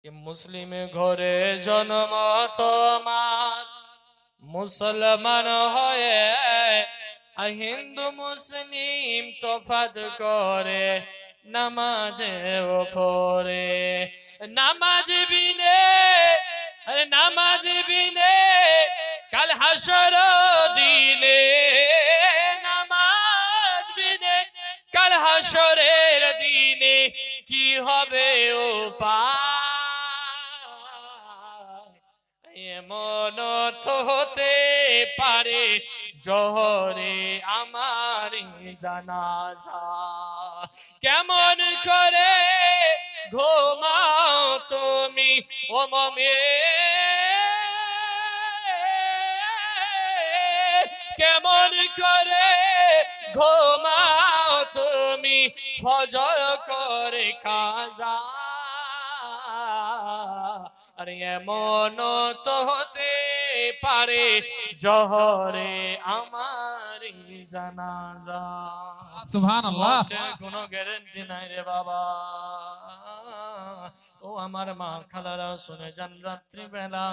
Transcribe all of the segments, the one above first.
মুসলিম ঘরে জন্ম তোমার, মুসলমান হয়ে আর হিন্দু মুসলিম তফাৎ করে নামাজে ওপরে। নামাজ বিনে, আরে নামাজ বিনে কাল হাসর দিনে, নামাজ বিনে কাল হাসরের দিনে কি হবে ও এমন তো হতে পারে জোহরে আমার জানাজা। কেমন করে ঘুমাও তুমি ও মুমিন, কেমন করে ঘুমাও তুমি ফজর করে কাজা। আরে এমন তো হতে পারে জোহরে আমার জানাজা। সুবহানাল্লাহ। কোনো গ্যারান্টি নাই রে বাবা। ও আমার মা খালারা শুনে যান, রাত্রি বেলা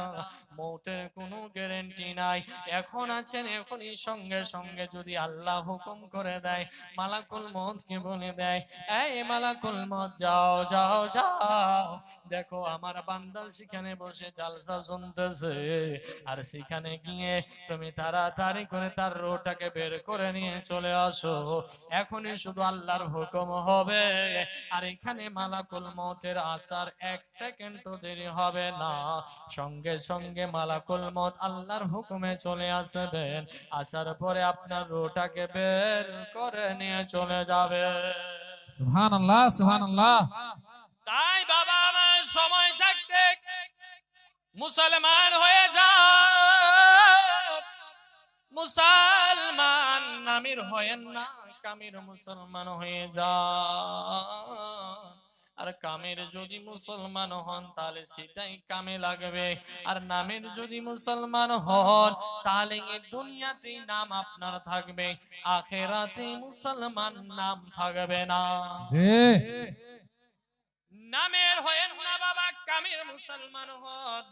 মৌতের কোনো গ্যারান্টি নাই। এখন আছেন, এখনই সঙ্গে সঙ্গে যদি আল্লাহ হুকুম করে দেয়, মালাকুল মউতকে বলে দেয়, এই মালাকুল মউত যাও যাও যাও, দেখো আমার বান্দা সেখানে বসে জালসা শুনতেছে, আর সেখানে গিয়ে তুমি তাড়াতাড়ি করে তার রূহটাকে বের করে নিয়ে চলে আসো। এখনই শুধু আল্লাহর হুকুম হবে, আর এখানে মালাকুল মউতের আসার এক সেকেন্ডও দেরি হবে না। সঙ্গে সঙ্গে মালাকুল মউত আল্লাহর হুকুমে চলে আসবেন, আসার পরে আপনার রূহটাকে বের করে নিয়ে চলে যাবে। সুবহানাল্লাহ সুবহানাল্লাহ। তাই বাবা আমার সময় থাকতে মুসলমান হয়ে যা, মুসলমান নামের হয়েন না, কামের মুসলমান হয়ে যা। আর কামের যদি মুসলমান হন তাহলে সেটাই কামে লাগবে, আর নামের যদি মুসলমান হন তাহলে এই দুনিয়াতেই নাম আপনার থাকবে, আখেরাতে মুসলমান নাম থাকবে না। জি। নামের হয়েন না বাবা, কামের মুসলমান হন।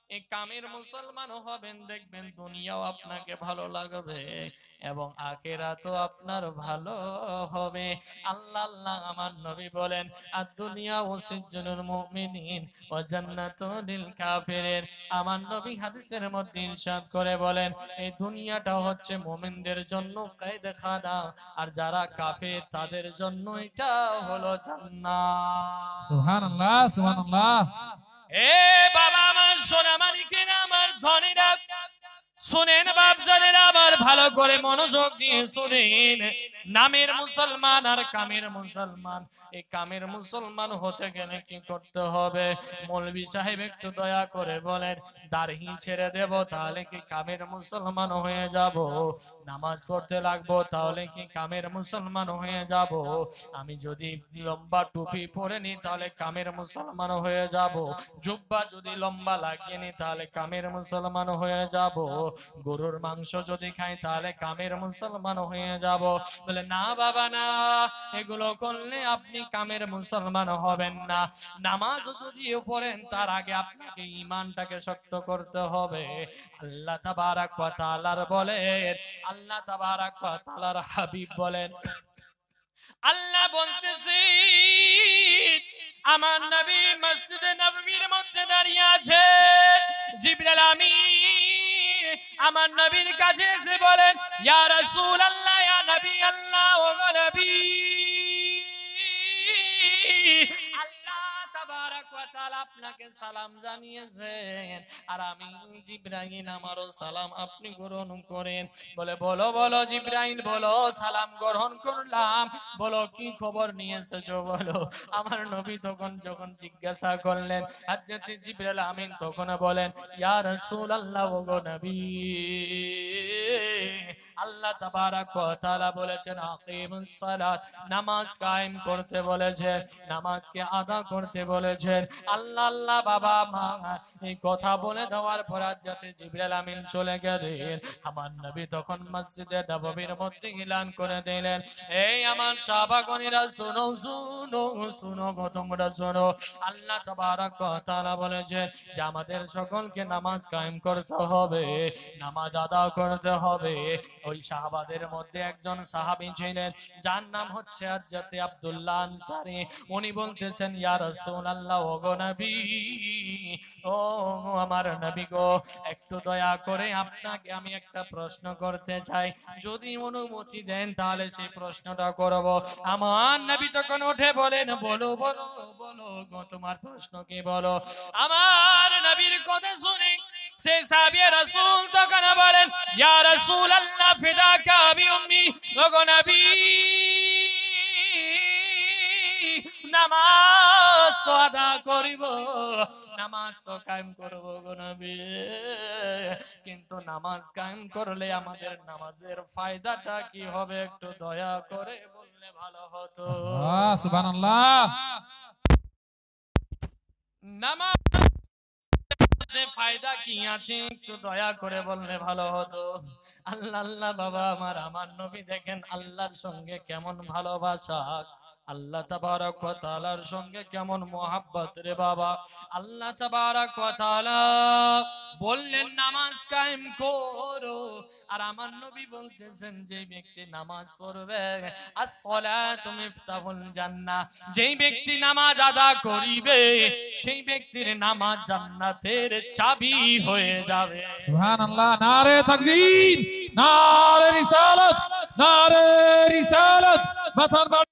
এই কামের মুসলমান হবেন, দেখবেন দুনিয়াও আপনাকে ভালো লাগবে এবং আখিরাতও আপনার ভালো হবে। আল্লাহ আল্লাহ আমার নবী বলেন, আদ-দুনিয়া ওয়াসিজ্জুনুল মুমিনিন ওয়া জান্নাতুল লিল কাফিরিন। আমার নবী হাদিসের মধ্যে ইরশাদ করে বলেন, এই দুনিয়াটা হচ্ছে মুমিনদের জন্য কয়েদখানা, আর যারা কাফের তাদের জন্য এটা হলো জান্নাত। সুবহানাল্লাহ সুবহানাল্লাহ। এ বাবা আমার সোনা মানিকেরা, আমার ধনীরা, শুনেন বাপজানেরা, আবার ভালো করে মনোযোগ দিয়ে শুনেন। নামের মুসলমান আর কামের মুসলমান, এই কামের মুসলমান হতে গেলে কি করতে হবে? মৌলভী সাহেব একটু দয়া করে বলেন, দাড়ি ছেড়ে দেব তাহলে কি কামের মুসলমান হয়ে যাব? নামাজ পড়তে লাগবো তাহলে কি কামের মুসলমান হয়ে যাব? আমি যদি লম্বা টুপি পরে নি তাহলে কামের মুসলমান হয়ে যাব? জুব্বা যদি লম্বা লাগিয়ে নি তাহলে কামের মুসলমান হয়ে যাব? গরুর মাংস যদি খাই তাহলে কামের মুসলমান হয়ে যাব? বলে না বাবা না, এগুলো করলে আপনি কামের মুসলমান হবেন না। নামাজ যদি পড়েন তার আগে আপনাকে ঈমানটাকে শক্ত করতে হবে। আল্লাহ তাবারাক ওয়া তাআলার বলেন, আল্লাহ তাবারাক ওয়া তাআলার হাবিব বলেন, আল্লাহ বলতেছি আমার নবী মসজিদে নববীর মধ্যে দাঁড়িয়ে আছে, জিবরাইল আমিন আমার নবীর কাছে এসে বলেন, ইয়া রাসূলুল্লাহ, ইয়া নবী আল্লাহ, ও নবী, আল্লাহ তাবারাক ওয়া তাআলা আপনাকে সালাম জানিয়েছেন, আর আমি জিবরাইল আমারও সালাম আপনি গ্রহণ করেন। বলে বলো বলো জিবরাইল, বলো, সালাম গ্রহণ করলাম, বলো কি খবর নিয়ে এসেছো বলো। আমার নবী তখন যখন জিজ্ঞাসা করলেন, হযরত জিবরাইল আমিন তখন বলেন, ইয়া রাসূলুল্লাহ, ও গো নবী, আল্লাহ তাবারাক ওয়া তাআলা বলেছেন আকিমুস সালাত, নামাজ কায়েম করতে বলেছেন, নামাজকে আদা করতে বলেছেন। আল্লাহ আল্লাহ বাবা মা এই কথা বলে দেওয়ার পর যাতে জিবরাইল আমিন চলে গেলেন, আমার নবী তখন মসজিদে নববীর মধ্যে এলান করে দিলেন, এই আমার সাহাবাগণেরা শোনো শোনো শোনো গো, তোমরা শোনো। আল্লাহ তাবারাক ওয়া তাআলা বলেছেন যে আমাদের সকলকে নামাজ কায়েম করতে হবে, নামাজ আদা করতে হবে। ওই সাহাবাদের মধ্যে একজন সাহাবী ছিলেন যার নাম হচ্ছে হযরত আব্দুল্লাহ আনসারী। উনি বলতেছেন, ইয়া রাসূলুল্লাহ, ও গো নবী, ও আমার নবী গো, একটু দয়া করে আপনাকে আমি একটা প্রশ্ন করতে চাই, যদি অনুমতি দেন তাহলে সেই প্রশ্নটা করব। আমার নবী তখন উঠে বলেন, বলো বলো বলো গো, তোমার প্রশ্ন কি বলো। আমার নবীর কথা শুনে সেই সাহাবী রাসূল তখন বলেন, ইয়া রাসূলুল্লাহ ফিদাকা বি উম্মি, ও গো নবী, নামাজ তো আদা করিব, নামাজ তো কায়েম করব গো নবী, কিন্তু নামাজ কায়েম করলে আমাদের নামাজের ফায়দাটা কি হবে একটু দয়া করে বললে ভালো হতো। সুবহানাল্লাহ। নামাজ ফায়দা কি আছে একটু দয়া করে বললে ভালো হতো। আল্লাহ আল্লাহ বাবা আমার নবী দেখেন আল্লাহর সঙ্গে কেমন ভালোবাসা, আল্লাহ তাবারাক ওয়া তাআলার সঙ্গে কেমন মোহাব্বত রে বাবা। আল্লাহ তাবারাক ওয়া তাআলা বললেন নামাজ কায়েম করো, আর আমার নবী বলতেছেন যে ব্যক্তি নামাজ পড়বে, আস-সালাতু মিফতাহুল জান্নাহ, যেই ব্যক্তি নামাজ আদা করিবে সেই ব্যক্তির নামাজ জান্নাতের চাবি হয়ে যাবে। সুবহানাল্লাহ। নারে তাকবীর, নারে রিসালাত, নারে রিসালাত। মাথার বাড়ি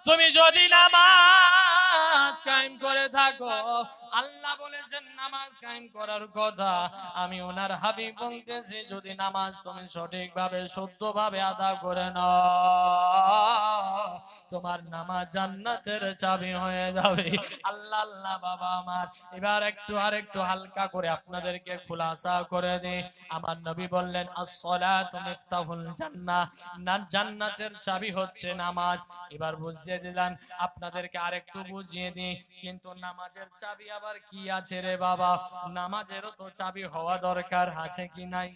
তুমি যদি নামাজ কায়েম করে থাকো, আল্লাহ বলেছেন নামাজ কায়েম করার কথা, আমি ওনার হাবিব বলতেছি যদি নামাজ তুমি সঠিকভাবে শুদ্ধভাবে আদা করে নাও, তোমার নামাজ জান্নাতের চাবি হয়ে যাবে। আল্লাহ আল্লাহ বাবা আমার, এবার আরেকটু হালকা করে আপনাদেরকে খুলাসা করে দিই। আমার নবী বললেন আস-সালাতু মিফতাহুল জান্নাহ, জান্নাতের চাবি হচ্ছে নামাজ। এবার বুঝিয়ে দিলাম আপনাদেরকে, আরেকটু বুঝিয়ে দিই, কিন্তু নামাজের চাবি আবার কি আছে রে বাবা? নামাজেরও তো চাবি হওয়া দরকার আছে কি নাই?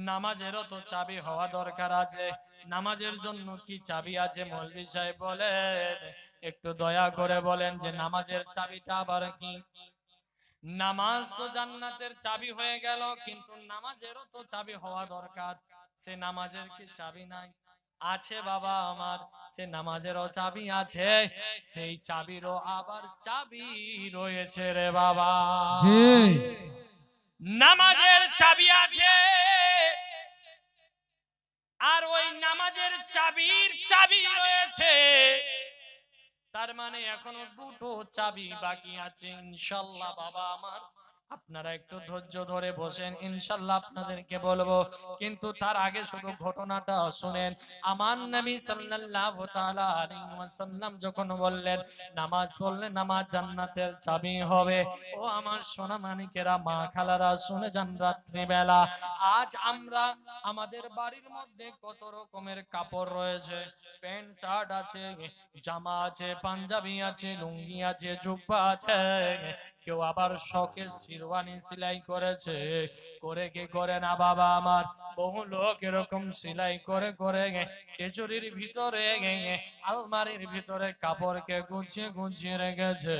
নামাজেরও তো চাবি হওয়া দরকার আছে। নামাজের জন্য কি চাবি আছে? মৌলভী সাহেব বলেন, একটু দয়া করে বলেন যে নামাজের চাবিটা আবার কি? নামাজ তো জান্নাতের চাবি হয়ে গেল, কিন্তু নামাজেরও তো চাবি হওয়া দরকার। সে নামাজের কি চাবি নাই? আছে বাবা আমার, সে নামাজেরও চাবি আছে, সেই চাবিরও আবার চাবি রয়েছে রে বাবা। জি, নামাজের চাবি আছে, আর ওই নামাজের চাবির চাবি রয়েছে, তার মানে এখনো দুটো চাবি বাকি আছে। ইনশাআল্লাহ বাবা আমার, আপনারা একটু ধৈর্য ধরে বসেন, ইনশাআল্লাহ আপনাদেরকে বলবো, কিন্তু তার আগে শুধু ঘটনাটা শুনেন। আমার নবী সাল্লাল্লাহু তাআলা আলাইহি ওয়াসাল্লাম যখন বললেন নামাজ পড়লে নামাজ জান্নাতের চাবি হবে, ও আমার সোনা মানিকেরা, মা খালারা শুনে যান, রাত্রি বেলা আজ আমরা আমাদের বাড়ির মধ্যে কত রকমের কাপড় রয়েছে, প্যান্ট শার্ট আছে, জামা আছে, পাঞ্জাবি আছে, লুঙ্গি আছে, জুব্বা আছে, কেউ আবার শখের শিরওয়ানি সেলাই করেছে, করে কি করে না বাবা আমার, বহু লোক এরকম সেলাই করে করে টেচুরির ভিতরে আলমারির ভিতরে কাপড়কে গুছিয়ে গুছিয়ে রেখেছে।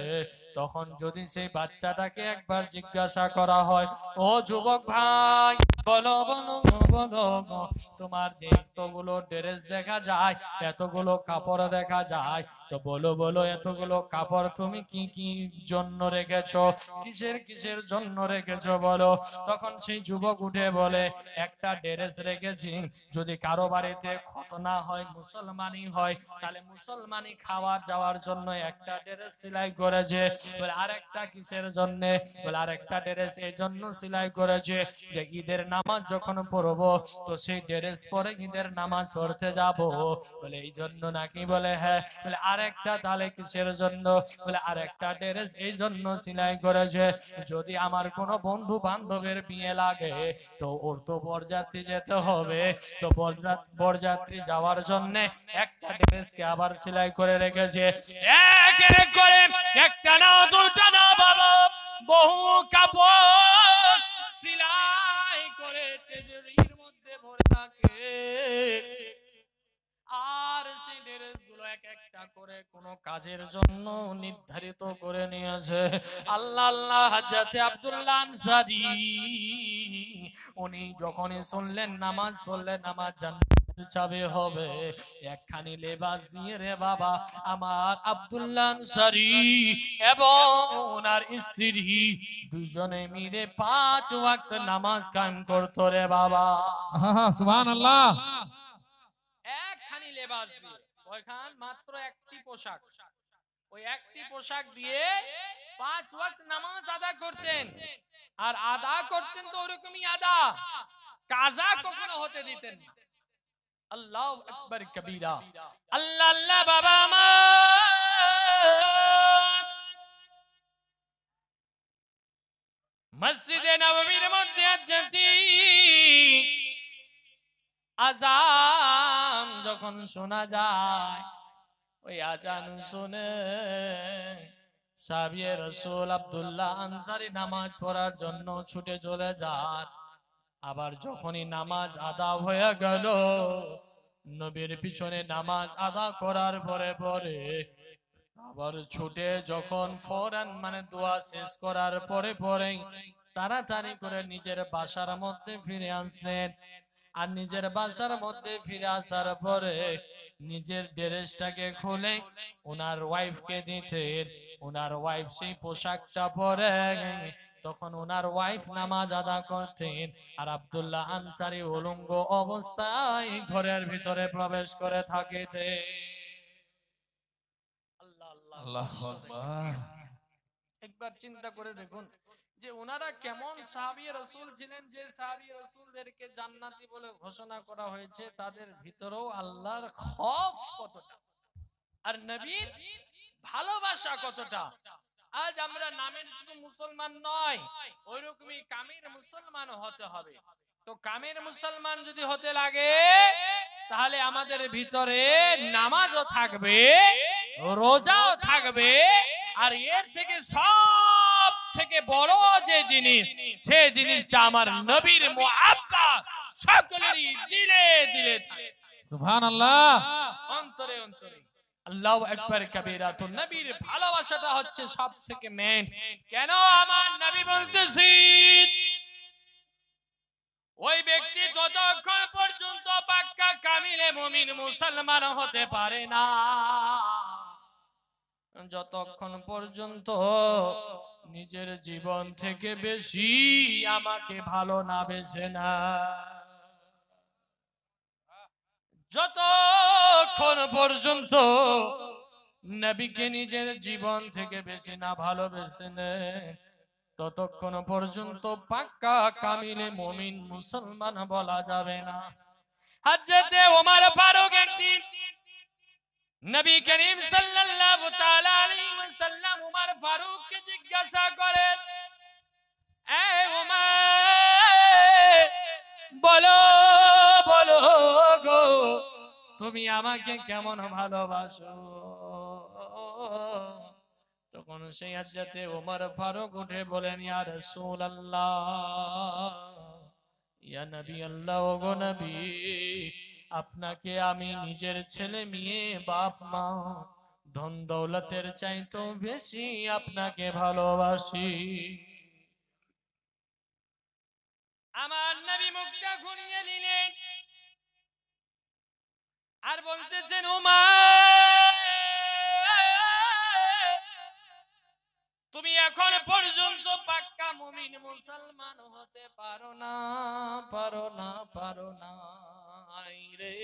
তখন যদি সেই বাচ্চাটাকে একবার জিজ্ঞাসা করা হয়, ও যুবক ভাই, বলো বলো বলো, তোমার যে এতগুলো ড্রেস দেখা যায়, এতগুলো কাপড় দেখা যায়, তো বলো বলো এতগুলো কাপড় তুমি কি কি জন্য রেখেছো, কিসের কিসের জন্য রেখেছো বলো। তখন সেই যুবক উঠে বলে, একটা ড্রেস রেখেছি, যদি কারো বাড়িতে খতনা হয়, মুসলমানি হয়, তাহলে মুসলমানি খাওয়ার যাওয়ার জন্য একটা ড্রেস সেলাই করেছে। বলে আরেকটা কিসের জন্য? বলে আরেকটা ড্রেস এই জন্য সেলাই করেছে যে ঈদের নামাজ যখন পড়বো তো সেই ড্রেস পরে ঈদের নামাজ পড়তে যাব। বলে এই জন্য নাকি? বলে হ্যাঁ। বলে আরেকটা তাহলে কিসের জন্য? বলে আরেকটা ড্রেস এই জন্য সেলাই করেছে যদি আমার কোনো বন্ধু বান্ধবের বিয়ে লাগে তো ওর তো বরযাত্রী যেতে হবে, তো বরযাত্রী যাওয়ার জন্য একটা ড্রেসকে আবার সেলাই করে রেখেছে। এক এক করে একটা না দুটা না বাবা, বহু কাপড় সেলাই করে টেবিলের মধ্যে ভরে রাখে। আর সেই ড্রেস গুলো এক একটা করে কোন কাজের জন্য নির্ধারিত করে নিয়েছে। আল্লাহ আল্লাহ হযরত আব্দুল্লাহ আনসারী উনি যখনই শুনলেন নামাজ পড়লে নামাজ জান্নাতের চাবি হবে, একখানি লেবাস দিয়ে রে বাবা আমার আব্দুল্লাহ আনসারী এবং ওনার স্ত্রী দুইজনে মিলে 5 ওয়াক্ত নামাজ কায়েম করতো রে বাবা। সুবহানাল্লাহ। একখানি লেবাস দিয়ে, ওইখান মাত্র একটি পোশাক, ওই একটি পোশাক দিয়ে 5 ওয়াক্ত নামাজ আদা করতেন। আর আদা করতেন তো ওরকমই আদা, কাজা কখনো হতে দিতেন না। আল্লাহু আকবার কবীরা। আল্লাহ আল্লাহ বাবা আমার মসজিদে নববীর মধ্যে আযান যখন শোনা যায়, ওই আযান শুনে সাহাবী রাসূল আব্দুল্লাহ আনসারী নামাজ পড়ার জন্য ছুটে চলে যান। আবার যখনই নামাজ আদা হয়ে গেল, নবীর পিছনে নামাজ আদা করার পরে পরে আবার ছুটে যখন ফৌরান মানে দোয়া শেষ করার পরে পরে তাড়াতাড়ি করে নিজের বাসার মধ্যে ফিরে আসলেন। আর নিজের বাসার মধ্যে ফিরে আসার পরে নিজের ড্রেসটাকে খুলে ওনার ওয়াইফকে দিতেন। ওনার ওয়াইফ সেই পোশাকটা পরে তখন ওনার ওয়াইফ নামাজ আদা করতেন, আর আব্দুল্লাহ আনসারী উলঙ্গ অবস্থায় ঘরের ভিতরে প্রবেশ করে থাকিতেন। আল্লাহু আকবার। একবার চিন্তা করে দেখুন যে ওনারা কেমন সাহাবী রাসূল ছিলেন, যে সাহাবী রাসূলদেরকে জান্নাতি বলে ঘোষণা করা হয়েছে তাদের ভিতরেও আল্লাহর খৌফ কতটা আর নবীর ভালোবাসা কতটা। আজ আমরা নামের শুধু মুসলমান নয়, ওইরকমই কামের মুসলমান হতে হবে। তো কামের মুসলমান যদি হতে লাগে তাহলে আমাদের ভিতরে নামাজও থাকবে, রোজাও থাকবে, আর এর থেকে সব থেকে বড় যে জিনিস, সেই জিনিসটা আমার নবীর মুহাব্বত সকলেরই দিলে দিলে থাকে, সুবহানাল্লাহ। অন্তরে অন্তরে। আল্লাহু আকবার কবীরা। তো নবীর ভালোবাসাটা হচ্ছে সব থেকে মেইন। কেন আমার নবী বলতেছি ওই ব্যক্তি ততক্ষণ পর্যন্ত পাক্কা কামিলে মুমিন মুসলমান হতে পারে না যতক্ষণ পর্যন্ত নিজের জীবন থেকে বেশি আমাকে ভালো না বেসে না, যতক্ষণ পর্যন্ত নবীকে নিজের জীবন থেকে বেশি না ভালোবেসে নেয় ততক্ষণ পর্যন্ত পাক্কা কামিলে মুমিন মুসলমান বলা যাবে না। হযরতে ওমর ফারুক একদিন নবী করিম সাল্লাল্লাহু তাআলা আলাইহি ওয়াসাল্লাম ওমর ফারুককে জিজ্ঞাসা করেন, এ ওমর বলো বলো গো তুমি আমাকে কেমন ভালোবাসো? তখন সেই হযরতে ওমর ফারুক উঠে বলেন, ইয়া রাসূলুল্লাহ, ইয়া নবী আল্লাহ, ওগো নবী, আপনাকে আমি নিজের ছেলে মেয়ে বাপ মা ধন দৌলতের চাইতেও বেশি আপনাকে ভালোবাসি। আমার নবী মুখটা ঘুরিয়ে নিলেন আর বলতেছেন, ওমর তুমি এখন পর্যন্ত পাক্কা মুমিন মুমিন মুসলমান হতে পারো না, পারো না, পারো না রে।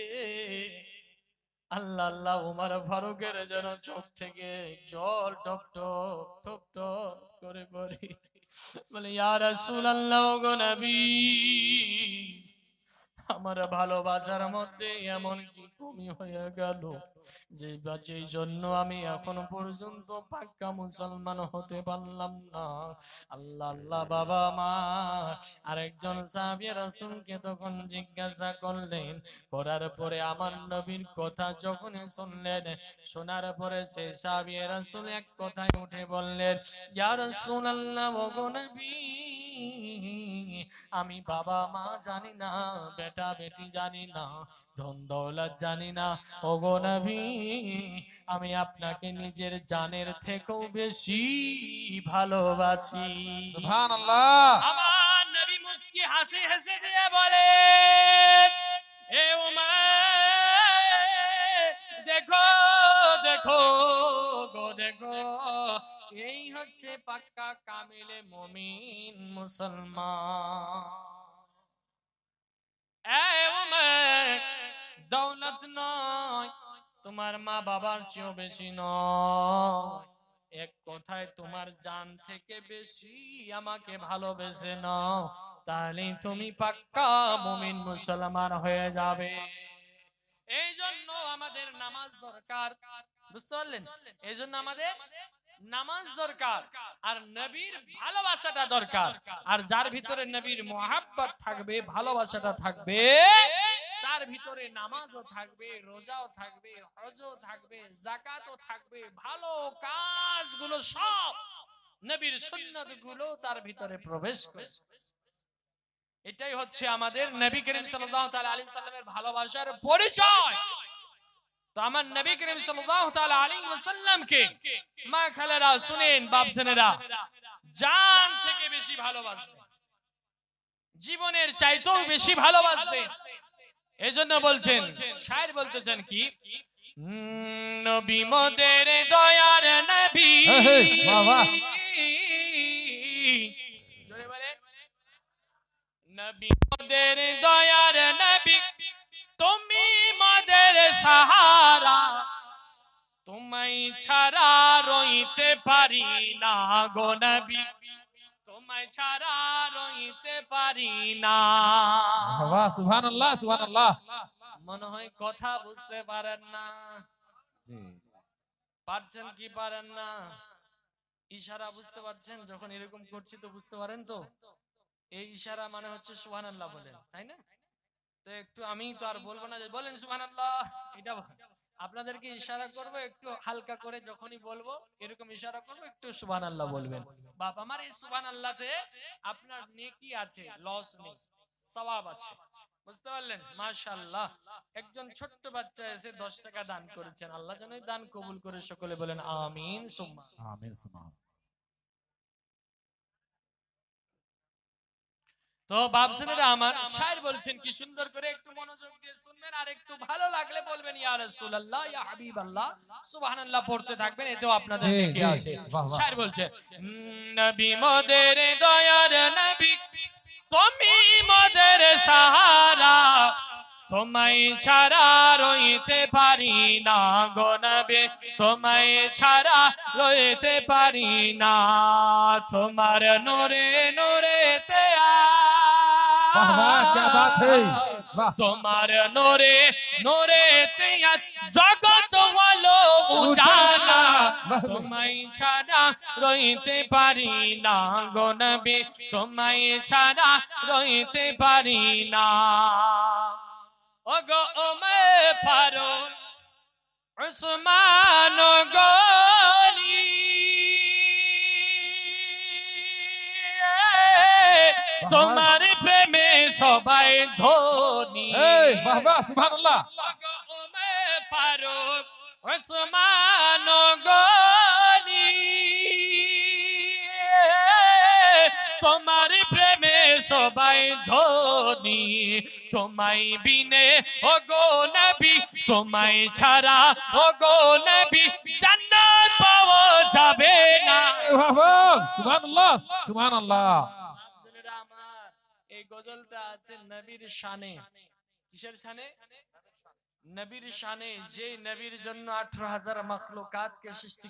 আল্লাহ আল্লাহ উমর ফারুকের যেন চোখ থেকে জল টপ টপ টপ টপ করে পড়ে। বলে ইয়া রাসূলুল্লাহ গো নবী, আমার ভালোবাসার মধ্যে এমন কি কমি হয়ে গেল যে জন্য আমি এখনো পর্যন্ত পাক্কা মুসলমান হতে পারলাম না। আল্লাহ আল্লাহ বাবা মা আরেকজন সাহাবী রাসূলকে তখন জিজ্ঞাসা করলেন, করার পরে আমার নবীর কথা যখন শুনলেন, শোনার পরে সেই সাহাবী রাসূল এক কথায় উঠে বললেন, ইয়া রাসূলুল্লাহ ওগো নবী, আমি বাবা মা জানি না, বেটা বেটি জানি না, ধন দৌলত জানি না, ওগো নবী আমি আপনাকে নিজের জানের থেকেও বেশি ভালোবাসি। সুবহানাল্লাহ। আমার নবী মুস্কি হাসি হেসে দিয়ে বলে, এ উমার দেখো দেখো গো দেখো, এই হচ্ছে পাক্কা কামিলে মুমিন মুসলমান। এ উমার দৌলত নয়, তোমার মা বাবার চেয়েও বেশি নয়, এক কথায় তোমার জান থেকে বেশি আমাকে ভালোবেসে নাও, তাহলে তুমি পাক্কা মুমিন মুসলমান হয়ে যাবে। এই জন্য আমাদের নামাজ দরকার, বুঝতে পারলেন? এই জন্য আমাদের নামাজ দরকার, আর নবীর ভালোবাসাটা দরকার। আর যার ভিতরে নবীর মুহাব্বত থাকবে, ভালোবাসাটা থাকবে, তার ভিতরে নামাজও থাকবে, রোজাও থাকবে, হজও থাকবে, যাকাতও থাকবে, ভালো কাজগুলো সব নবীর সুন্নাতগুলো তার ভিতরে প্রবেশ করে। এটাই হচ্ছে আমাদের নবী করিম সাল্লাল্লাহু তাআলা আলাইহি ওয়াসাল্লামের ভালোবাসার পরিচয়। তো আমার নবী করিম সাল্লাল্লাহু তাআলা আলাইহি ওয়াসাল্লামকে মা খালারা শুনেন, বাপজনেরা জান থেকে বেশি ভালোবাসতেন, জীবনের চাইতেও বেশি ভালোবাসতেন। এজন্য বলছেন, শায়ের বলতেছেন কি, নবী মোদের দয়ার নবী, বাহ বাহ, জোরে বলেন, নবী মোদের দয়ার নবী, তুমি মোদের সাহারা, তোমায় ছাড়া রইতে পারি না গো নবী, তোমায় ছাড়া রইতে পারি না। বাহ, সুবহানাল্লাহ সুবহানাল্লাহ। মনে হয় কথা বুঝতে পারেন না, জি, পারছেন কি পারেন না? ইশারা বুঝতে পারছেন? যখন এরকম করছি তো বুঝতে পারেন তো, এই ইশারা মানে হচ্ছে সুবহানাল্লাহ বলেন, তাই না? তো একটু আমি তো আর বলবো না যে বলেন সুবহানাল্লাহ, এটা আপনাদেরকে ইশারা করব, একটু হালকা করে যখনই বলবো এরকম ইশারা করব, একটু সুবহানাল্লাহ বলবেন। বাপ আমার, এই সুবহানাল্লাহতে আপনার নেকি আছে, লস নেই, সওয়াব আছে, বুঝতে পারলেন? মাশাআল্লাহ। একজন ছোট্ট বাচ্চা এসে 10 টাকা দান করেছেন, আল্লাহ যেন এই দান কবুল করে, সকলে বলেন আমিন সুম্মা আমিন সুবহান। তো বাপসেনেরা আমার, শায়ের বলছেন কি সুন্দর করে, একটু মনোযোগ দিয়ে শুনবেন, আর একটু ভালো লাগলে বলবেন ইয়া রাসূলুল্লাহ, ইয়া হাবিবাল্লাহ, সুবহানাল্লাহ পড়তে থাকবেন, এতেও আপনাদের নেকি আছে। শায়ের বলছেন, নবী মোদের দয়ার নবী, তুমি মোদের সাহারা, তোমায় ছাড়া রইতে পারি না গো নবী, তোমায় ছাড়া রইতে পারি না, তোমার নূরে নূরেতে वाह वाह, क्या बात है, वाह। তোমার নূরে নূরেতে জগৎ হলো উজালা, তোমায় ছাড়া রইতে পারি না গো নবী, তোমায় ছাড়া রইতে পারি না। ওগো ওমর ফারুক উসমান গনি, তোমার প্রেমে সবাই ধনী। বাহ বাহ, সুবহানাল্লাহ। ওগো ওমর ফারুক উসমান গনি, তোমার প্রেমে সবাই ধনী, তোমায় বিনে ওগো নবী, তোমায় ছাড়া ওগো নবী জান্নাত পাওয়া যাবে না। বাহ বাহ, সুবহানাল্লাহ সুবহানাল্লাহ। গজলটা আছে নবীর শানে। কিসের শানে? নবীর শানে। যে নবীর জন্য 18,000 মাখলুকাতকে সৃষ্টি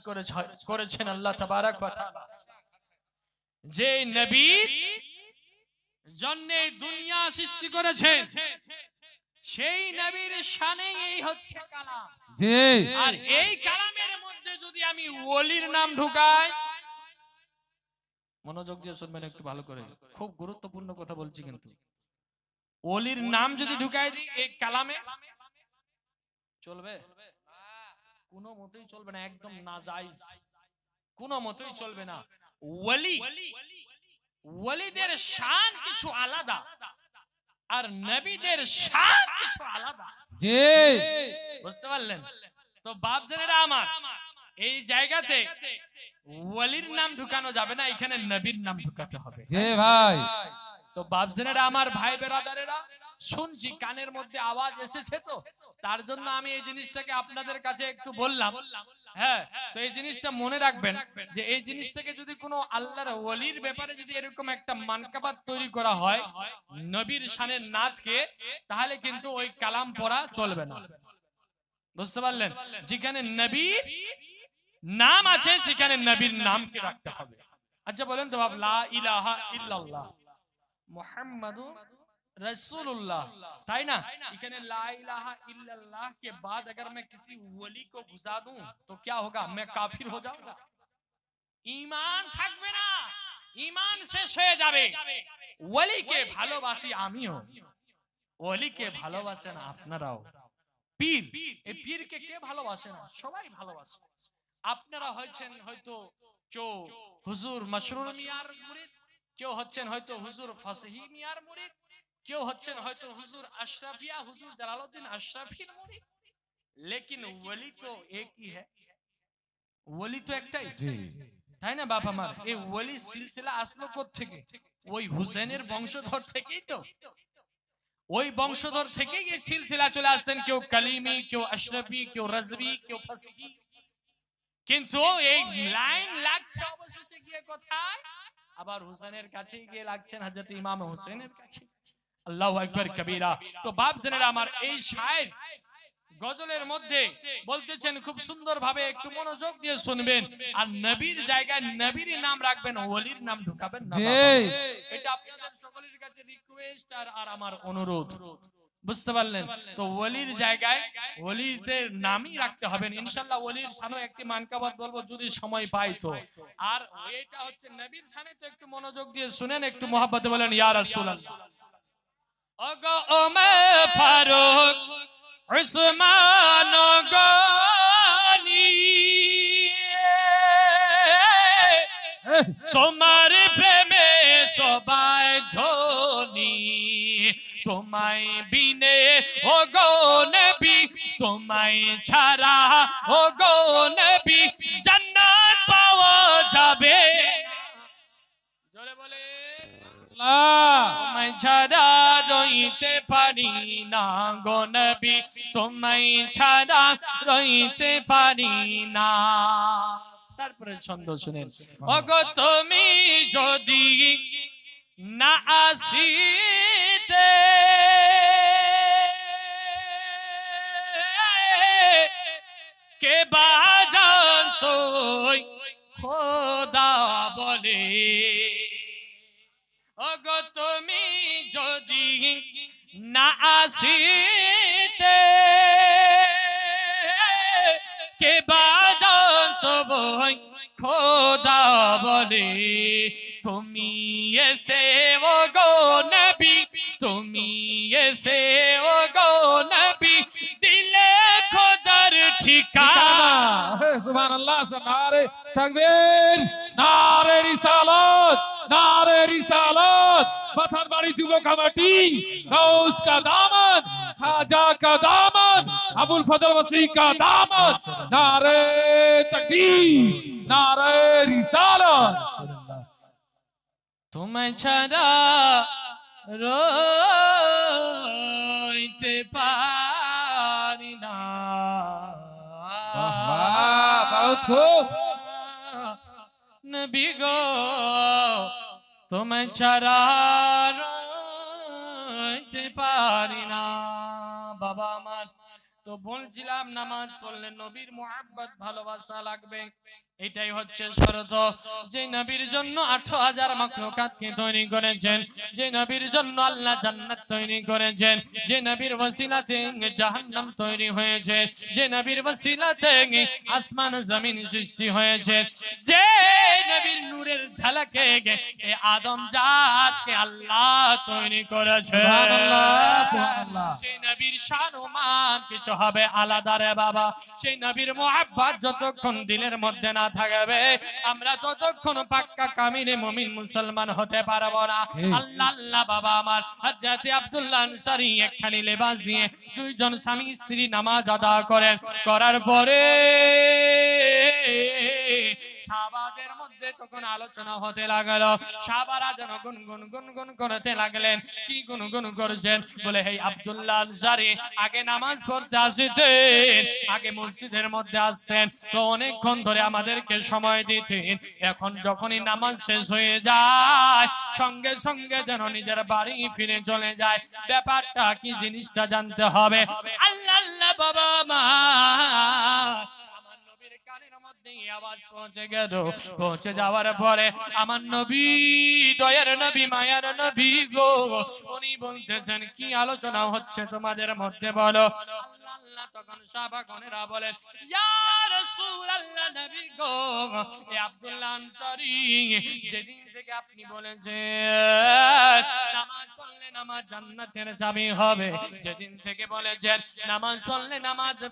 করেছেন আল্লাহ তাবারক ওয়া তাআলা, যে নবীর জন্য দুনিয়া সৃষ্টি করেছেন, সেই নবীর শানে এই হচ্ছে কালাম। জি। আর এই কালামের মধ্যে যদি আমি ওলির নাম ঢুকাই, মনোযোগ দিয়ে শুনবেন একটু ভালো করে, খুব গুরুত্বপূর্ণ কথা বলছি কিন্তু। ওলির নাম যদি ঢুকাই দিই এই কালামে, চলবে? কোনো মতেই চলবে না, একদম নাজায়েজ, কোনো মতেই চলবে না। ওলি, ওলিদের শান কিছু আলাদা, আর নবীদের শান কিছু আলাদা। জি, বুঝতে পারলেন? তো বাপজানেরা আমার, এই জায়গাতে ওলির নাম ঢুকানো যাবে না, এখানে নবীর নাম ঢুকাতে হবে। জি ভাই। তো বাপজানেরা আমার, ভাই বেরাদারেরা, শুনছি কানের মধ্যে আওয়াজ এসেছে, তো তার জন্য আমি এই জিনিসটাকে আপনাদের কাছে একটু বললাম। হ্যাঁ, তো এই জিনিসটা মনে রাখবেন যে এই জিনিসটাকে যদি কোনো আল্লাহর ওলির ব্যাপারে যদি এরকম একটা মানকাবাত তৈরি করা হয় নবীর শানের নাতকে, তাহলে কিন্তু ওই কালাম পড়া চলবে না। বুঝতে পারলেন? যেখানে নবীর নাম আছে সেখানে নবীর নামকে রাখতে হবে। আচ্ছা বলেন জবাব, লা ইলাহা ইল্লাল্লাহ মুহাম্মাদুর रसूलुल्लाह, ताई ना? इकने ला इलाहा इल्लल्लाह के बाद अगर मैं किसी वली को घुसा दूं तो क्या होगा? मैं काफिर हो जाऊंगा, ईमान থাকবে না, ईमान শেষ হয়ে যাবে। ওলিকে ভালোবাসি আমিও, ওলিকে ভালোবাসেন আপনারাও। পীর, এই পীরকে কে ভালোবাসে না? সবাই ভালোবাসে। আপনারা হয়তো কেউ হুজুর মাশরুর মিয়ার মুরিদ, কেউ হচ্ছেন হয়তো হুজুর ফাসহি মিয়ার মুরিদ, কেউ হচ্ছেন হয়তো হুজুর আশরাফিয়া, হুজুর জালালউদ্দিন আশরাফির মুরিদ, लेकिन वली तो एक ही है, वली तो একটাই, তাই না বাপ আমার? এই ওলি সিলসিলা আসলো কোথা থেকে? ওই হুসেনের বংশধর থেকেই তো, ওই বংশধর থেকেই এই সিলসিলা চলে আসছেন। কেউ কালিমি, কেউ আশরাফি, কেউ রাজবি, কেউ ফাসহি। কিন্তু এই লাইন লাগছে অবশেষে গিয়ে কোথায়? আবার হুসেনের কাছে গিয়ে লাগছেন, হযরত ইমাম হুসেনের কাছে। আল্লাহু আকবার কবীরা। তো বাপ জানেরা আমার, এই শায়ের গজলের মধ্যে বলতেছেন খুব সুন্দর ভাবে, একটু মনোযোগ দিয়ে শুনবেন। আর নবীর জায়গায় নবীর নাম রাখবেন, ওলির নাম ঢুকাবেন না। এটা আপনাদের সকলের কাছে রিকোয়েস্ট আর আমার অনুরোধ। বুঝতে পারলেন? তো ওলির জায়গায় ওলিদের নামই রাখতে হবে ইনশাআল্লাহ। ওলির শানে একটি মানকাবাত বলবো যদি সময় পাই তো। আর এটা হচ্ছে নবীর শানে, তো একটু মনোযোগ দিয়ে শুনেন, একটু মহব্বতে বলেন ইয়া রাসূলুল্লাহ। ওগো ওমর ফারুক উসমান গনি, তোমার প্রেমে সবাই ধনী, তোমায় বিনে ওগো নবী, তোমায় ছাড়া ওগো নবী জান্নাত পাওয়া যাবে। জোরে বলে, তোমায় ছাড়া রইতে পারি না গো নবী, তোমায় ছাড়া রইতে পারি না। তারপরে ছন্দ শুনেন, ওগো তুমি যদি না আসিতে, কে বা জানতো খোদা বলে। ওগো তুমি যদি না আসিতে, কে বা জানতো খোদা বলে। তুমি এসে ওগো নবী, তুমি এসে ওগো নবী দিলে খোদার ঠিকানা। সুবহানাল্লাহ। নারে তাকবীর, নারে রিসালাত, নারে রিসালাত। पत्थरबाड़ी जुबो कमेटी, गौस का दामन, खाजा का दामन, अबुल फजल वसी का दामन। नारे तकबीर, नारे रिसालत। तुम्हें छड़ा रोइते पारी ना। वाह, बहुत खूब। नबी गो तुम्हें छड़ा পারি না বাবা আমার। তো বলছিলাম নামাজ পড়লে নবীর মুহাব্বত ভালোবাসা লাগবে, এটাই হচ্ছে শর্ত। যে নবীর জন্য 18,000 মাখলুকাতকে তৈরি করেছেন, যে নবীর জন্য আল্লাহ জান্নাত তৈরি করেছেন, যে নবীর ওসিলাতে জাহান্নাম তৈরি হয়েছে, যে নবীর ওসিলাতে আসমান জমিন সৃষ্টি হয়েছে, যে নবীর নূরের ঝলকে এই আদম জাতকে আল্লাহ তৈরি করেছে, সুবহানাল্লাহ সুবহানাল্লাহ। সেই নবীর শান ও মান কিছু হবে আলাদা রে বাবা। সেই নবীর মুহাব্বত যতক্ষণ দিলের মধ্যে না থাকবে আমরা ততক্ষণ পাক্কা কামিলে মুমিন মুসলমান হতে পারবো না। আল্লাহ আল্লাহ বাবা আমার হযরত আব্দুল্লাহ আনসারী একখানি লেবাস দিয়ে দুইজন স্বামী স্ত্রী নামাজ আদা করেন, করার পরে সাহাবাদের মধ্যে তখন আলোচনা হতে লাগলো। সাহাবারা যেন গুনগুন গুনগুন করতে লাগলেন। কি গুনগুন করছেন? বলে হে আব্দুল্লাহ আনসারী আগে নামাজ পড়তে আসতেন, আগে মসজিদের মধ্যে আসতেন তো অনেকক্ষণ ধরে আমাদেরকে সময় দিতেন, এখন যখনই নামাজ শেষ হয়ে যায় সঙ্গে সঙ্গে যেন নিজের বাড়ি ফিরে চলে যায়। ব্যাপারটা কি জিনিসটা জানতে হবে। আল্লাহ আল্লাহ বাবা মা কানের মধ্যে আওয়াজ পৌঁছে গেল। পৌঁছে যাওয়ার পরে আমার নবী দয়ার নবী মায়ার নবী গো উনি বলতেছেন কি আলোচনা হচ্ছে তোমাদের মধ্যে বলো। আল্লাহ আল্লাহ তখন সাহাবাগণেরা বলেন ইয়া রাসূলুল্লাহ নবী গো এ আব্দুল্লাহ আনসারী যেদিন থেকে আপনি বলেছেন নামাজ পড়লে নামাজ জান্নাতের চাবি হবে, যেদিন থেকে বলেছেন নামাজ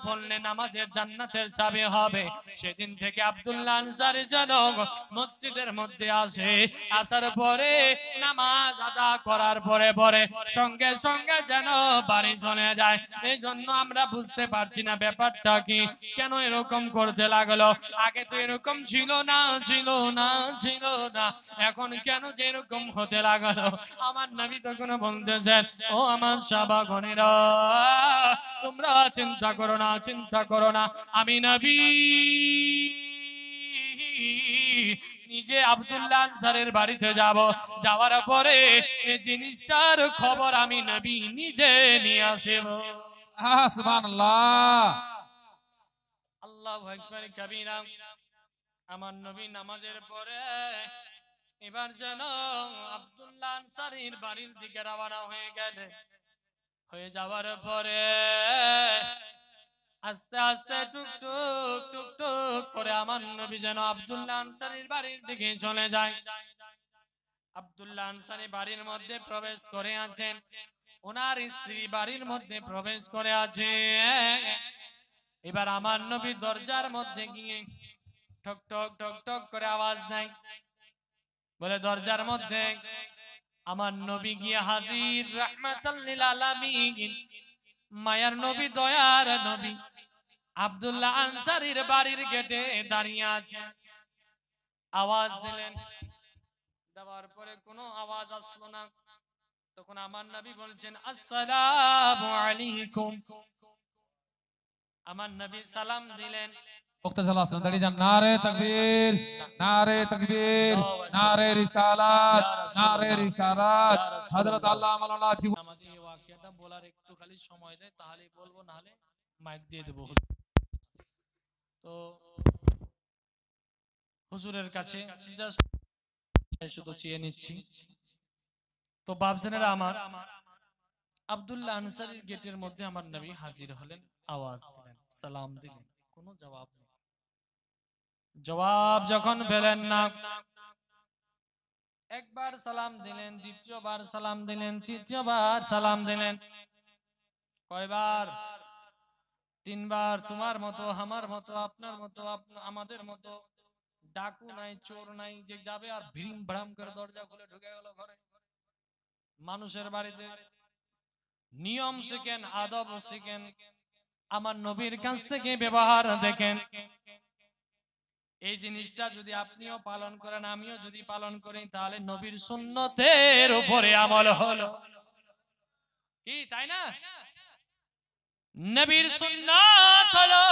পড়লে নামাজের জান্নাতের চাবি হবে, সেদিন থেকে আব্দুল্লাহ আনসারী যেন মসজিদের মধ্যে আসে, আসার পরে নামাজ আদা করার পরে পরে সঙ্গে সঙ্গে যেন বাড়ি চলে যায়। এই জন্য আমরা বুঝতে পারছি না ব্যাপারটা কি, কেন এরকম করতে লাগলো। আগে তো এরকম ছিল না এখন কেন যে এরকম হতে লাগলো। আমার নবী তখন বলতেছেন ও আমার সাহাবাগণেরা তোমরা চিন্তা করো না আমি নবী নিজে আব্দুল্লাহ আনসারীর বাড়িতে যাব, যাওয়ার পরে এই জিনিসটার খবর আমি নবী নিজে নিয়ে আসব। সুবহানাল্লাহ। আল্লাহু আকবার কাবীরা। আমার নবী নামাজের পরে এবার যেন আব্দুল্লাহ আনসারীর বাড়ির দিকে রওনা হয়ে যাওয়ার পরে আস্তে আস্তে টুকটুক টুকটুক করে আমার নবী যেন আব্দুল্লাহ আনসারীর বাড়ির দিকে চলে যায়। আব্দুল্লাহ আনসারী বাড়ির মধ্যে প্রবেশ করে আছেন, ওনার স্ত্রী বাড়ির মধ্যে প্রবেশ করে আছে। এবার আমার নবী দরজার মধ্যে গিয়ে ঠক ঠক ঠক ঠক করে আওয়াজ দেয়, বলে দরজার মধ্যে আমার নবী গিয়ে হাজির। রাহমাতাল লিল আলামিন মায়ার নবী দয়ার নবী আব্দুল্লাহ আনসারীর বাড়ির গেটে দাঁড়িয়ে আছে। আওয়াজ দিলেন, দেওয়ার পরে কোনো আওয়াজ আসলো না। তখন আমার নবী বলছেন আসসালামু আলাইকুম। আমার নবী সালাম দিলেন। দাঁড়িয়ে যান। নারে তাকবীর, নারে তাকবীর, নারে রিসালাত, নারে রিসালাত। হযরত আল্লাহ মাওলানা জীবন আমাদের এই ওয়াকিয়াটা বলার একটু খালি সময় দেয় তাহলেই বলবো, না হলে মাইক দিয়ে দেব। তো হুজুরের কাছে জাস্ট শুধু চেয়ে নিচ্ছি। তো বাপজানেরা আমার আব্দুল্লাহ আনসারীর গেটের মধ্যে আমার নবী হাজির হলেন, আওয়াজ দিলেন, সালাম দিলেন, কোনো জবাব নেই। জবাব যখন পেলেন না, একবার সালাম দিলেন, দ্বিতীয়বার সালাম দিলেন, তৃতীয়বার সালাম দিলেন। কয়বার? তিনবার। তোমার মতো, আমার মতো, আপনার মতো, আমাদের মতো ডাকু নাই, চোর নাই যে যাবে আর ভিড়িম ভাড়াম করে দরজা খুলে ঢুকে গেল ঘরে। মানুষের বাড়িতে নিয়ম শিখেন, আদব শিখেন, আমার নবীর কাছ থেকে ব্যবহার দেখেন। এই জিনিসটা যদি আপনিও পালন করেন, আমিও যদি পালন করি, তাহলে নবীর সুন্নতের উপরে আমল হলো কি, তাই না? নবীর সুন্নাত হলো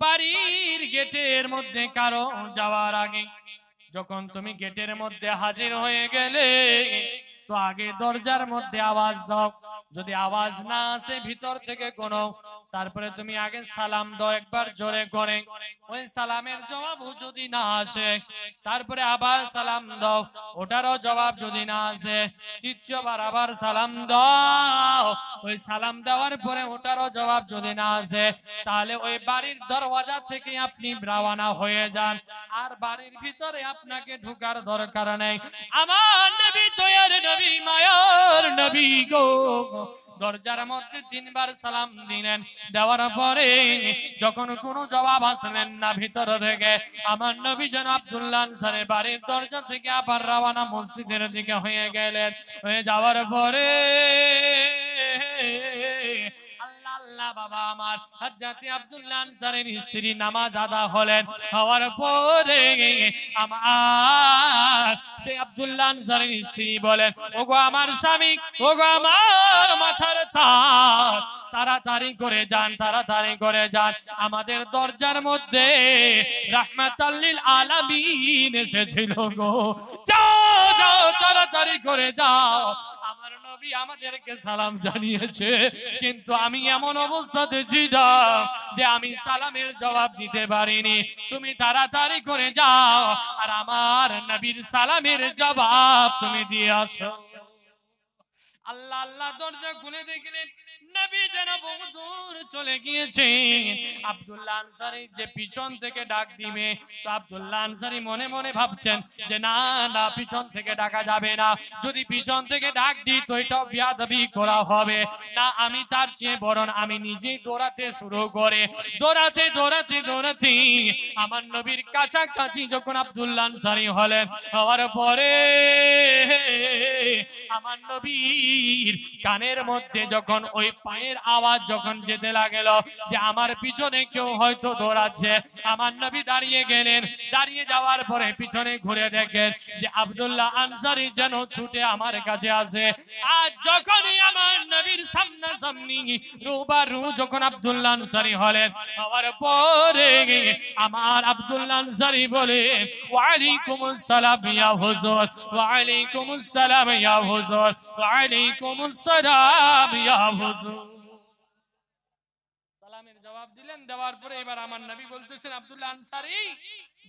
বাড়ির গেটের মধ্যে কারো যাওয়ার আগে যখন তুমি গেটের মধ্যে হাজির হয়ে গেলে তো আগে দরজার মধ্যে আওয়াজ দাও, যদি আওয়াজ না আসে ভিতর থেকে কোনো, তারপরে তুমি আগে সালাম দাও একবার জোরে করে, ওই সালামের জবাব যদি না আসে তারপরে আবার সালাম দাও, ওটারও জবাব যদি না আসে তৃতীয়বার আবার সালাম দাও, ওই সালাম দেওয়ার পরে ওটারও জবাব যদি না আসে তাহলে ওই বাড়ির দরওয়াজা থেকে আপনি রওনা হয়ে যান, আর বাড়ির ভিতরে আপনাকে ঢোকার দরকার নেই। আমার নবী দয়ার নবী মায়ার নবী গো, দরজার মধ্যে 3 বার সালাম দিলেন, দেওয়ার পরে যখন কোনো জবাব আসলেন না ভিতর থেকে, আমার নবী যেন আব্দুল্লাহ আনসারী বাড়ির দরজা থেকে আবার রওনা মসজিদের দিকে হয়ে গেলেন। হয়ে যাওয়ার পরে বাবা আমার হযরত আব্দুল্লাহ আনসারীর স্ত্রী নামাজ আদা হলেন, হওয়ার পরে আমার সেই আব্দুল্লাহ আনসারীর স্ত্রী বলেন, ওগো আমার স্বামী, ওগো আমার মাথার তাজ, তাড়াতাড়ি করে যান, তাড়াতাড়ি করে যান, আমাদের দরজার মধ্যে রাহমাতাল লিল আলামিন এসেছিল গো, যাও যাও তাড়াতাড়ি করে যাও। আমার নবী আমাদেরকে সালাম জানিয়েছে, কিন্তু আমি এমন অবস্থাতে ছিলাম যে আমি সালামের জবাব দিতে পারিনি, তুমি তাড়াতাড়ি করে যাও আর আমার নবীর সালামের জবাব তুমি দিয়ে আসো। আল্লাহ আল্লাহ দরজা খুলে দেখলেন নবী যেন বহু দূর চলে গিয়েছেন। আব্দুল্লাহ আনসারী যে পিছন থেকে ডাক দিবে, তো আব্দুল্লাহ আনসারী মনে মনে ভাবছেন যে না না, পিছন থেকে ডাকা যাবে না, যদি পিছন থেকে ডাক দিই তো এটাও বেয়াদবি করা হবে না, আমি তার চেয়ে বরং আমি নিজেই দৌড়াতে শুরু করে, দৌড়াতে দৌড়াতে দৌড়াতে আমার নবীর কাছাকাছি যখন আব্দুল্লাহ আনসারী হলেন, হওয়ার পরে আমার নবীর কানের মধ্যে যখন ওই পায়ের আওয়াজ যখন যেতে লাগলো যে আমার পিছনে কেউ হয়তো দৌড়াচ্ছে, আমার নবী দাঁড়িয়ে গেলেন, দাঁড়িয়ে যাওয়ার পরে পিছনে ঘুরে দেখেন যে আব্দুল্লাহ আনসারী যেন ছুটে আমার কাছে আসে। আর যখনই আমার নবীর সামনাসামনি রূবারু যখন আব্দুল্লাহ আনসারী হলেন, হওয়ার পরে আমার আব্দুল্লাহ আনসারী বলে, ওয়া আলাইকুমুস সালাম ইয়া হুজুর, ওয়া আলাইকুমুস সালাম ইয়া হুজুর, ওয়া আলাইকুমুস সালাম ইয়া হুজুর। সালামের জবাব দিলেন, দেওয়ার পরে এবার আমার নবী বলতেছেন, আব্দুল্লাহ আনসারী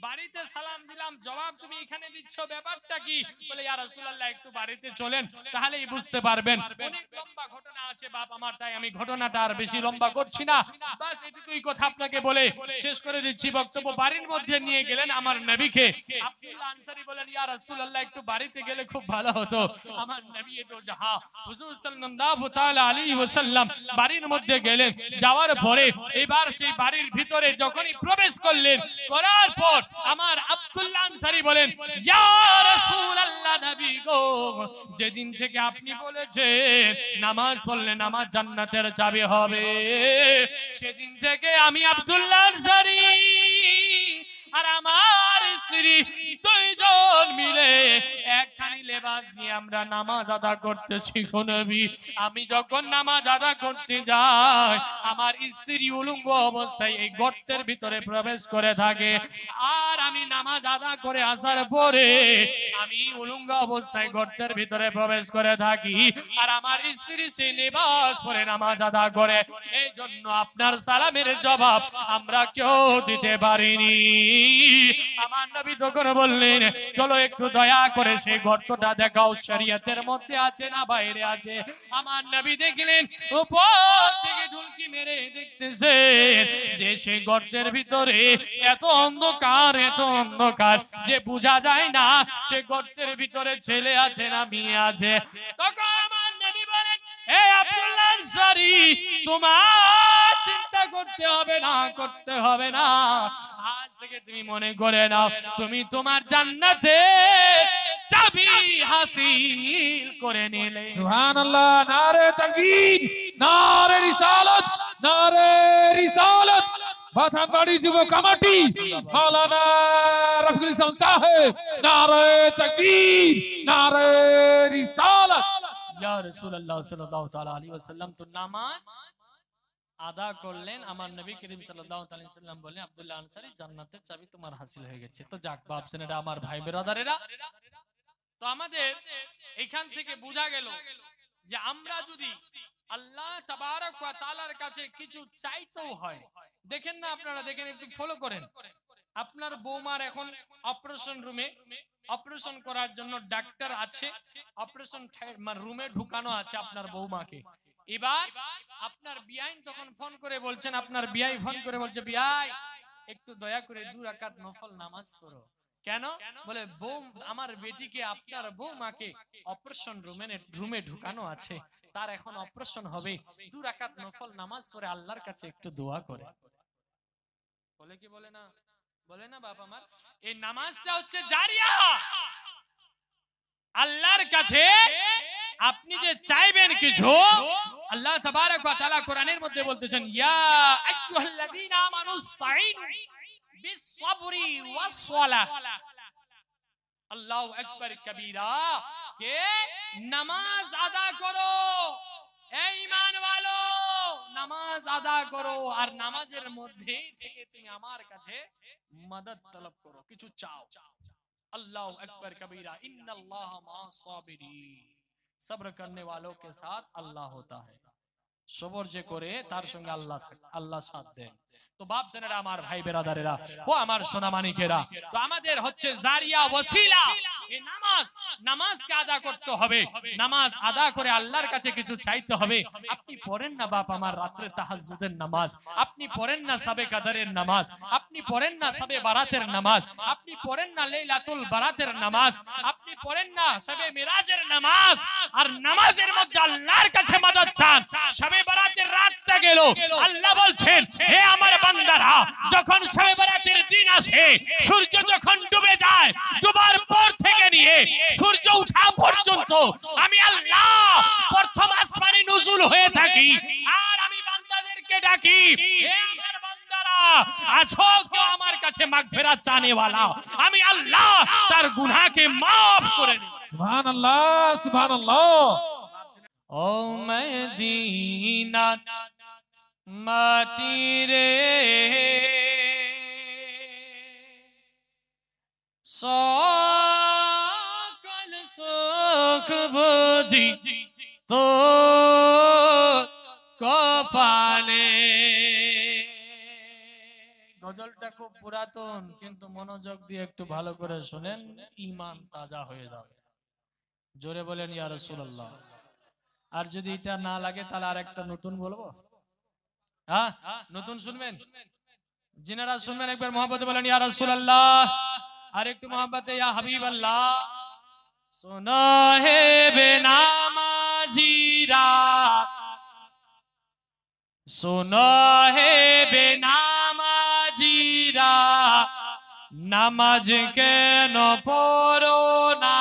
বাড়িতে সালাম দিলাম, জবাব তুমি এখানে দিচ্ছ, ব্যাপারটা কি? বলে ইয়া রাসূলুল্লাহ একটু বাড়িতে চলেন তাহলেই বুঝতে পারবেন। অনেক লম্বা ঘটনা আছে বাপ আমার, তাই আমি ঘটনাটা আর বেশি লম্বা করছি না, বাস এটুকুই কথা আপনাকে বলে শেষ করে দিচ্ছি বক্তব্য। বাড়ির মধ্যে নিয়ে গেলেন আমার নবীকে। আব্দুল্লাহ আনসারী বলেন, ইয়া রাসূলুল্লাহ একটু বাড়িতে গেলে খুব ভালো হতো। আমার নবী তো যাহা হুজুর সাল্লাল্লাহু তাআলা আলাইহি ওয়াসাল্লাম বাড়ির মধ্যে গেলেন, যাওয়ার পরে এবার সেই বাড়ির ভিতরে যখনই প্রবেশ করলেন, করার পর আমার আব্দুল্লাহ আনসারী বলেন, ইয়া রাসূলুল্লাহ নবী গো, যেদিন থেকে আপনি বলেছেন নামাজ পড়লে নামাজ জান্নাতের চাবি হবে, সেদিন থেকে আমি আব্দুল্লাহ আনসারী আর আমার স্ত্রী দুইজন মিলে একখানি লেবাস দিয়ে আমরা নামাজ আদা করতেছি গো নবী। আমি যখন নামাজ আদা করতে যাই, আমার স্ত্রী উলঙ্গ অবস্থায় এই গর্তের ভিতরে প্রবেশ করে থাকে, আর আমি নামাজ আদা করে আসার পরে আমি উলঙ্গ অবস্থায় গর্তের ভিতরে প্রবেশ করে থাকি, আর আমার স্ত্রী সেই লেবাস পরে নামাজ আদা করে। এই জন্য আপনার সালামের জবাব আমরা কেউ দিতে পারিনি। আমার নবী তখন বললেন, চলো একটু দয়া করে সেই গর্তটা দেখাও, শরীয়তের মধ্যে আছে না বাইরে আছে? আমার নবী দেখলেন উপর থেকে ঢুলকি মেরে দেখতেছেন যে সেই গর্তের ভিতরে এত অন্ধকার, এত অন্ধকার যে বোঝা যায় না সে গর্তের ভিতরে ছেলে আছে না মেয়ে আছে। তখন আমার নবী বলেন, হে আব্দুল্লাহ আনসারী, তোমার চিন্তা করতে হবে না, করতে হবে না, আজ থেকে তুমি মনে করে নাও তুমি তোমার জান্নাতে চাবি হাসিল করে নিলে। সুবহানাল্লাহ, নারে তাকবীর, নারে রিসালাত, নারে রিসালাত। বাথানবাড়ি যুব কমিটি মাওলানা রফিকুল ইসলাম সাহেব, নারে তাকবীর, নারে রিসালাত। ইয়া রাসূলুল্লাহ সাল্লাল্লাহু তাআলা আলাইহি ওয়াসাল্লাম তো নামাজ আদা করলেন, আমার নবী করিম সাল্লাল্লাহু আলাইহি ওয়াসাল্লাম বলেন, আব্দুল্লাহ আনসারী জান্নাতের চাবি তোমার হাসিল হয়ে গেছে। তো যাক ভাবছেন এটা আমার ভাই বেরাদারেরা, তো আমাদের এখান থেকে বোঝা গেল যে আমরা যদি আল্লাহ তাবারক ওয়া তাআলার কাছে কিছু চাইতেও হয়, দেখেন না আপনারা, দেখেন একটু ফলো করেন, আপনার বৌমার এখন অপারেশন রুমে অপারেশন করার জন্য ডাক্তার আছে, অপারেশন রুমে ঢুকানো আছে আপনার বৌমাকে। এবার আপনার বিয়াইন তখন ফোন করে বলছেন, আপনার বিয়াই ফোন করে বলছে, বিয়াই একটু দয়া করে 2 রাকাত নফল নামাজ পড়ো। কেন? বলে বউ আমার বেটিকে, আপনার বৌমাকে অপারেশন রুমে ঢুকানো আছে, তার এখন অপারেশন হবে, 2 রাকাত নফল নামাজ পড়ে আল্লাহর কাছে একটু দোয়া করে। বলে কি বলে না? বলে না বাপ আমার? এই নামাজটা হচ্ছে জারিয়া। আল্লাহর কাছে আপনি যে চাইবেন কিছু, আল্লাহ তাবারক ওয়া তাআলা কোরআনের মধ্যে বলতেছেন, ইয়া আইয়ুহাল্লাযীনা আমানুস্তাঈনু বিস-সাবরি ওয়াস-সালাহ। আল্লাহু আকবার কবীরা, কে নামাজ আদা করো, এই ঈমান ওয়ালো নামাজ আদা করো, আর নামাজের মধ্যেই থেকে তুমি আমার কাছে মদদ তলব করো, কিছু চাও। अल्लाह अकबर कबीरा, इन्नल्लाह मा'स-साबिरीन, सब्र करने वालों के साथ अल्लाह होता है। সবর যে করে তার সঙ্গে আল্লাহ সাথ দেন। তো বাপ জানেরা, আমার ভাই বেরাদারেরা, ও আমার সোনা মানিকেরা, তো আমাদের হচ্ছে জারিয়া ওসিলা এই নামাজকে আদা করতে হবে। নামাজ আদা করে আল্লাহর কাছে কিছু চাইতে হবে। আপনি পড়েন না বাপ আমার রাত্রে তাহাজ্জুদের নামাজ, আপনি পড়েন না সাবে কাদরের নামাজ, আপনি পড়েন না সাবে বারাতের নামাজ, আপনি পড়েন না লাইলাতুল বারাতের নামাজ, আপনি পড়েন না সাবে মিরাজের নামাজ, আর নামাজের মধ্যে আল্লাহর কাছে মদদ চান। সাবে বারাতের রাতটা গেল, আল্লাহ বলছেন, হে আমার বান্দারা, যখন শবে বরাতের দিন আসে, সূর্য যখন ডুবে যায়, ডুবার পর থেকে নিয়ে সূর্য ওঠা পর্যন্ত আমি আল্লাহ প্রথম আসমানে নুজুল হয়ে থাকি, আর আমি বান্দাদেরকে ডাকি, হে আমার বান্দারা, আছো কেউ আমার কাছে মাগফিরাত চানে ওয়ালা, আমি আল্লাহ তার গুনাহকে maaf করে দেব। সুবহানাল্লাহ, সুবহানাল্লাহ। ও মদিনা মাটি রে, সকল সুখ বুঝি তো কপালে। গজলটা খুব পুরাতন, কিন্তু মনোযোগ দিয়ে একটু ভালো করে শুনেন, ঈমান তাজা হয়ে যাবে। জোরে বলেন ইয়া রাসূলুল্লাহ। আর যদি এটা না লাগে তাহলে আরেকটা নতুন বলবো। হ্যাঁ, নতুন শুনবেন? जिनारा सुनবেন একবার मोहब्बत বলেন ইয়া রাসূলুল্লাহ, আর একটু मोहब्बत ইয়া হাবিবাল্লাহ। सुनो है बेनामाजीरा, सुनो है बेनामाजीरा, নামাজ কেন পড়ো না,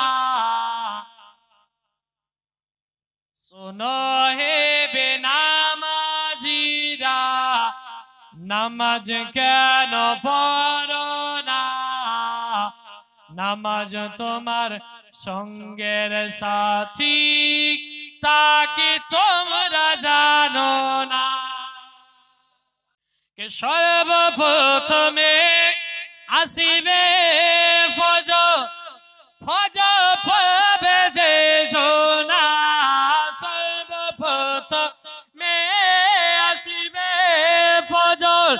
सुनो है बेनामाजीरा, নামাজ কেন পড়ো না, নামাজ তোমার সঙ্গের সাথী, তাকে তোমরা জানো না। কে সর্বপ্রথমে আসিবে ফজর, ফজর পড়বে যে সোনা, সর্বপ্রথমে আসিবে ফজর,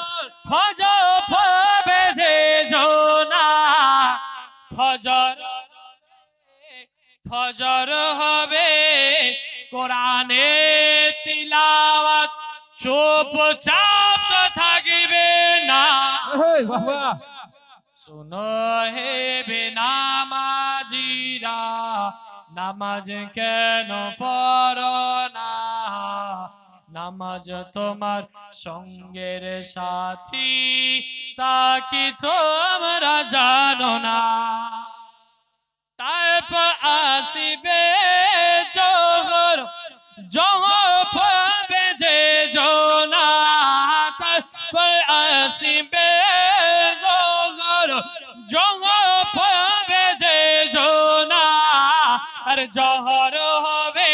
ফজর পড়বে যে সোনা, ফজর ফজর হবে কোরআনে তিলাওয়াত, চুপচাপ তো থাকবে না। सुनो है बेनामाजीरा, নামাজ কেন পড়ো না, নামাজ তোমার সঙ্গের সাথী, তা কি তোমরা জানো না। তারপর আসিবে জোহর, জোহর পড়বে যে জোনা, তারপর আসিবে জোহর, জোহর পড়বে যে জোনা, আর জোহর হবে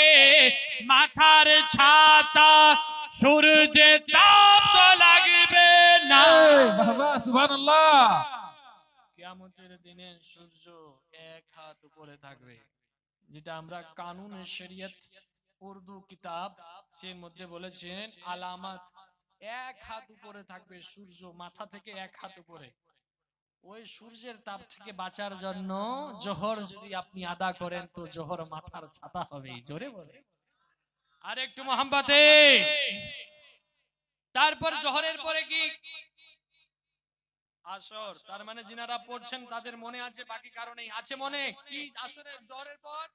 মাথার ছাতা, সূর্যে তাপ তো লাগবে না। সুবহানাল্লাহ। কিয়ামতের দিনে সূর্য এক হাত উপরে থাকবে, যেটা আমরা কানুন শরীয়ত উর্দু কিতাব, সেই মধ্যে বলেছেন আলামাত, এক হাত উপরে থাকবে সূর্য, মাথা থেকে এক হাত উপরে। ওই সূর্যের তাপ থেকে বাঁচার জন্য জোহর যদি আপনি আদা করেন তো জোহর মাথার ছাতা হবে। জোরে বলে আর একটু মোহাম্মতে। তারপর জোহরের পরে কি আসর, তার মানে যিনারা পড়ছেন তাদের মনে আছে, বাকি কারণেই আছে মনে কি আসরের জোহরের পর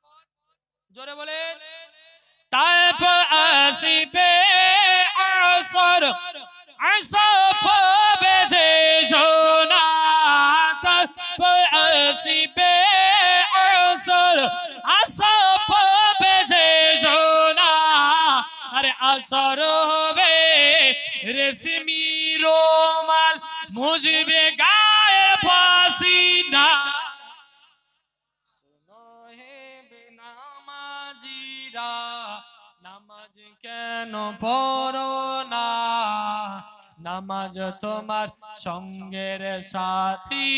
জোরে বলেন তারপর আসিবে আসর, আসর বেজে জোনা, তারপর আসিবে আসর, আসর বেজে জোনা। আরে আসর হবে রেশমি রোমাল মুজবে গায়ের পাসিনা। শোনো হে বেনামাজিরা, নামাজ কেন পড়ো না? নামাজ তোমার সঙ্গের সাথী,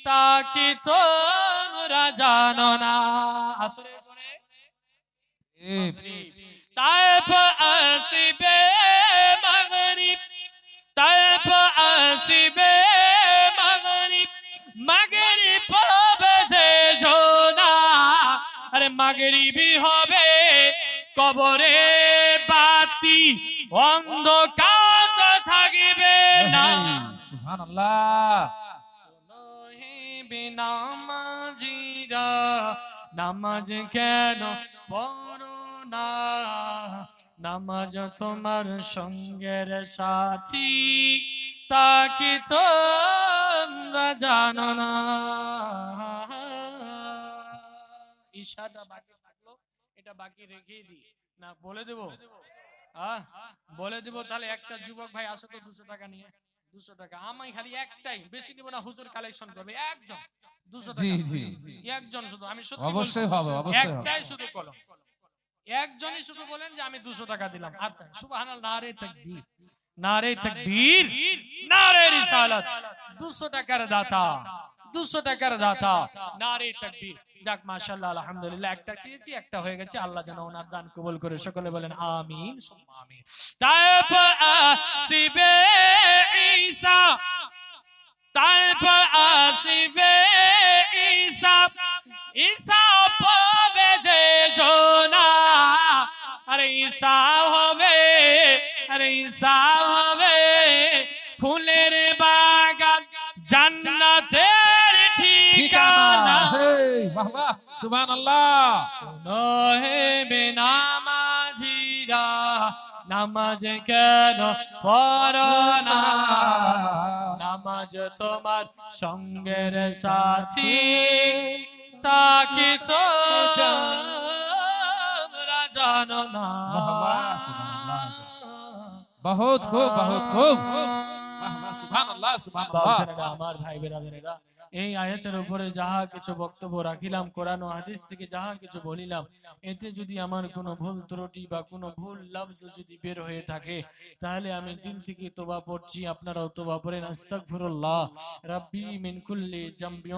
তা কি তোমরা জানো না? আসরের পরে তারপর আসিবে মাগরিব, তারপর আসিবে মাগরিব, মাগরিব বেজে জোনা। আরে মাগরিবই হবে কবরে বাতি, অন্ধকার তো থাকবে না। সুবহানাল্লাহ। শোনো হে বেনামাজিরা, নামাজ কেন পড়ো না? নামাজ তোমার সঙ্গের সাথী, তা কি তোমরা জানো না? ইশাটা বাকি থাকলো, এটা বাকি রেখেই দিই না, বলে দেবো বলে দেবো। তাহলে একটা যুবক ভাই আসো তো 200 টাকা নিয়ে, 200 টাকা আমি খালি একটাই, বেশি নিব না, হুজুর কালেকশন করবে একজন 200 টাকা। জি জি একজন শুধু, আমি সত্যি অবশ্যই হবে, অবশ্যই হবে। একটাই শুধু কলম, একজনই শুধু বলেন যে আমি 200 টাকা দিলাম। আচ্ছা সুবহানাল্লাহ, নারে তাকবীর, নারে তাকবীর, নারে রিসালাত। 200 টাকার দাতা, 200 টাকার দাতা, নারে তাকবীর। যাক মাশাআল্লাহ, আলহামদুলিল্লাহ, একটা চেয়েছি, একটা হয়ে গেছে। আল্লাহ যেন ওনার দান কবুল করে, সকলে বলেন আমিন সুম্মা আমিন। তারপর আসিবে ঈসা, তারপর আসিবে ঈসা, ঈসা পাবে যে জোনা। আরে ঈসা হবে, আরে ঈসা হবে ফুলের বাগান, জান্নাতের ঠিকানা। বাহ বাহ, সুবহানাল্লাহ। শোনো হে বেনামাজিরা, নামাজ কেন পড়ো না? নামাজ তোমার সঙ্গের সাথী, তা কি তোমরা জানো না? বহুত খুব, বহুত খুব। বাহ বাহ, সুবহানাল্লাহ, সুবহানাল্লাহ। আমার ভাই বেরাদারেরা, এই আয়াতের উপরে যাহা কিছু বক্তব্য রাখিলাম, কোরআন ও হাদিস থেকে যাহা কিছু বলিলাম, এতে যদি আমার কোনো ভুল ত্রুটি বা কোনো ভুল লফজ যদি বের হয়ে থাকে, তাহলে আমি দিল থেকে তওবা পড়ছি, আপনারাও তওবা পড়েন। আস্তাগফিরুল্লাহ রাব্বি মিন কুল্লি জামবিন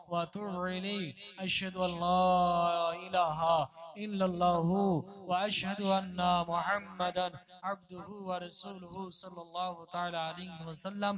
ওয়া আতুবু ইলাইহি, আশহাদু আল্লা ইলাহা ইল্লাল্লাহু ওয়া আশহাদু আন্না মুহাম্মাদান আবদুহু ওয়া রাসূলুহু সাল্লাল্লাহু তাআলা আলাইহি ওয়াসাল্লাম।